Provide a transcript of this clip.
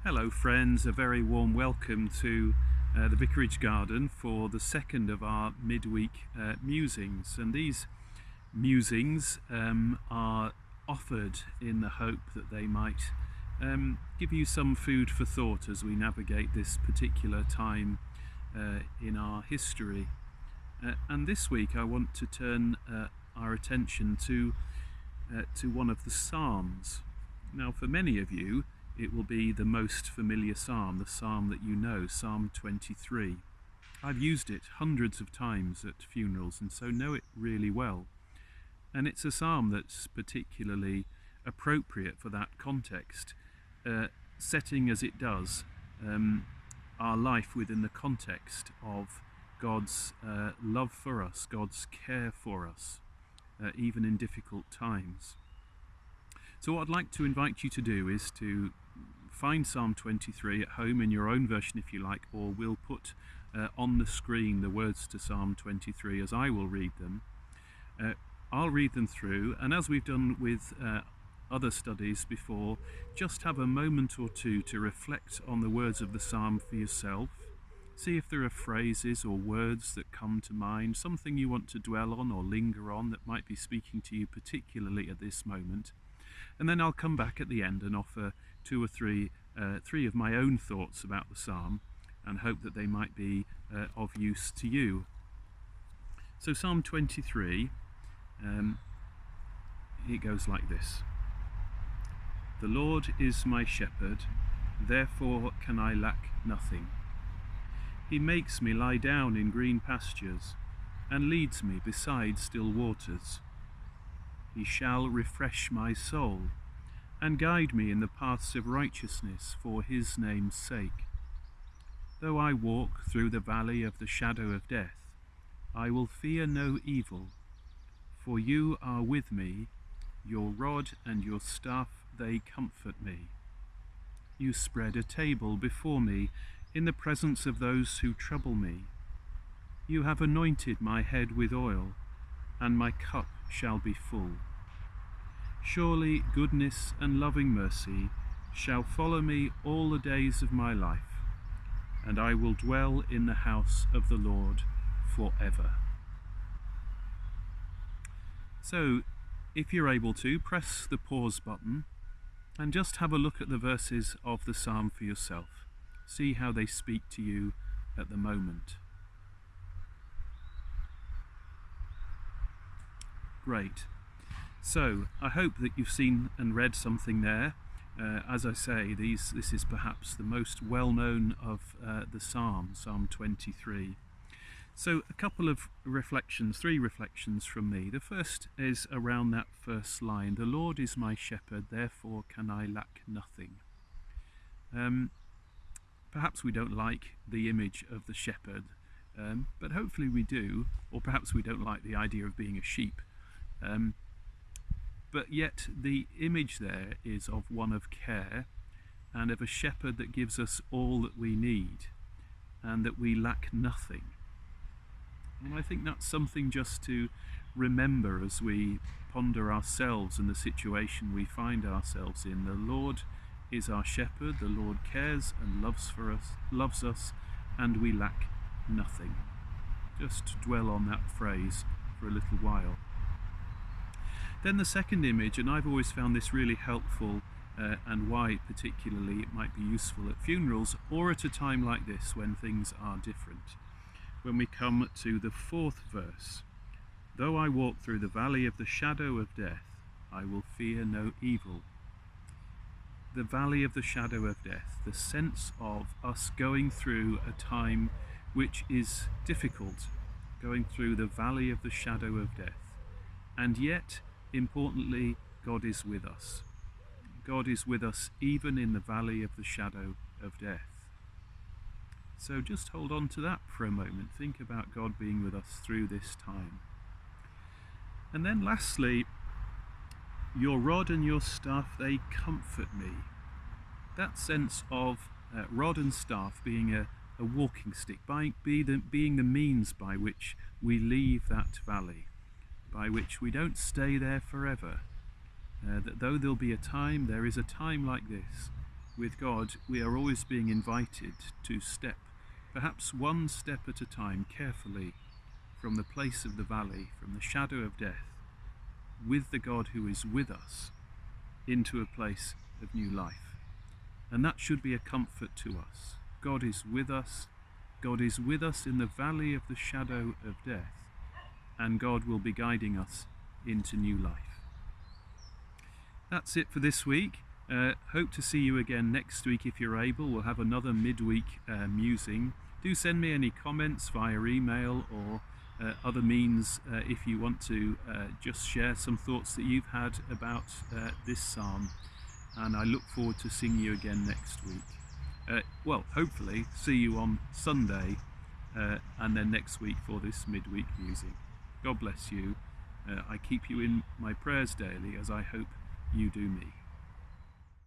Hello friends, a very warm welcome to the Vicarage garden for the second of our midweek musings. And these musings are offered in the hope that they might give you some food for thought as we navigate this particular time in our history. And this week I want to turn our attention to one of the Psalms. Now, for many of you, it will be the most familiar psalm, the psalm that you know, Psalm 23. I've used it hundreds of times at funerals and so know it really well. And it's a psalm that's particularly appropriate for that context, setting as it does our life within the context of God's love for us, God's care for us, even in difficult times. So what I'd like to invite you to do is to find Psalm 23 at home in your own version if you like, or we'll put on the screen the words to Psalm 23 as I will read them. I'll read them through, and as we've done with other studies before, just have a moment or two to reflect on the words of the psalm for yourself. See if there are phrases or words that come to mind, something you want to dwell on or linger on that might be speaking to you particularly at this moment. And then I'll come back at the end and offer two or three of my own thoughts about the psalm and hope that they might be of use to you. So Psalm 23, it goes like this. The Lord is my shepherd, therefore can I lack nothing. He makes me lie down in green pastures and leads me beside still waters. He shall refresh my soul and guide me in the paths of righteousness for his name's sake. Though I walk through the valley of the shadow of death, I will fear no evil, for you are with me, your rod and your staff, they comfort me. You spread a table before me in the presence of those who trouble me. You have anointed my head with oil, and my cup shall be full. Surely goodness and loving mercy shall follow me all the days of my life, and I will dwell in the house of the Lord forever. So, if you're able to, press the pause button and just have a look at the verses of the psalm for yourself. See how they speak to you at the moment. Great. So, I hope that you've seen and read something there. As I say, this is perhaps the most well-known of the Psalm 23. So, a couple of reflections, three reflections from me. The first is around that first line, the Lord is my shepherd, therefore can I lack nothing. Perhaps we don't like the image of the shepherd, but hopefully we do, or perhaps we don't like the idea of being a sheep. But yet the image there is of one of care and of a shepherd that gives us all that we need and that we lack nothing. And I think that's something just to remember as we ponder ourselves and the situation we find ourselves in. The Lord is our shepherd, the Lord cares and loves us, and we lack nothing. Just to dwell on that phrase for a little while. Then the second image, and I've always found this really helpful and why particularly it might be useful at funerals or at a time like this when things are different. When we come to the fourth verse, though I walk through the valley of the shadow of death, I will fear no evil. The valley of the shadow of death, the sense of us going through a time which is difficult, going through the valley of the shadow of death, and yet importantly, God is with us. God is with us even in the valley of the shadow of death. So just hold on to that for a moment. Think about God being with us through this time. And then lastly, your rod and your staff, they comfort me. That sense of rod and staff being a walking stick, being the means by which we leave that valley, by which we don't stay there forever. That though there'll be a time, there is a time like this, with God, we are always being invited to step, perhaps one step at a time, carefully, from the place of the valley, from the shadow of death, with the God who is with us, into a place of new life. And that should be a comfort to us. God is with us. God is with us in the valley of the shadow of death, and God will be guiding us into new life. That's it for this week. Hope to see you again next week if you're able. We'll have another midweek musing. Do send me any comments via email or other means if you want to just share some thoughts that you've had about this psalm. And I look forward to seeing you again next week. Well, hopefully see you on Sunday and then next week for this midweek musing. God bless you. I keep you in my prayers daily, as I hope you do me.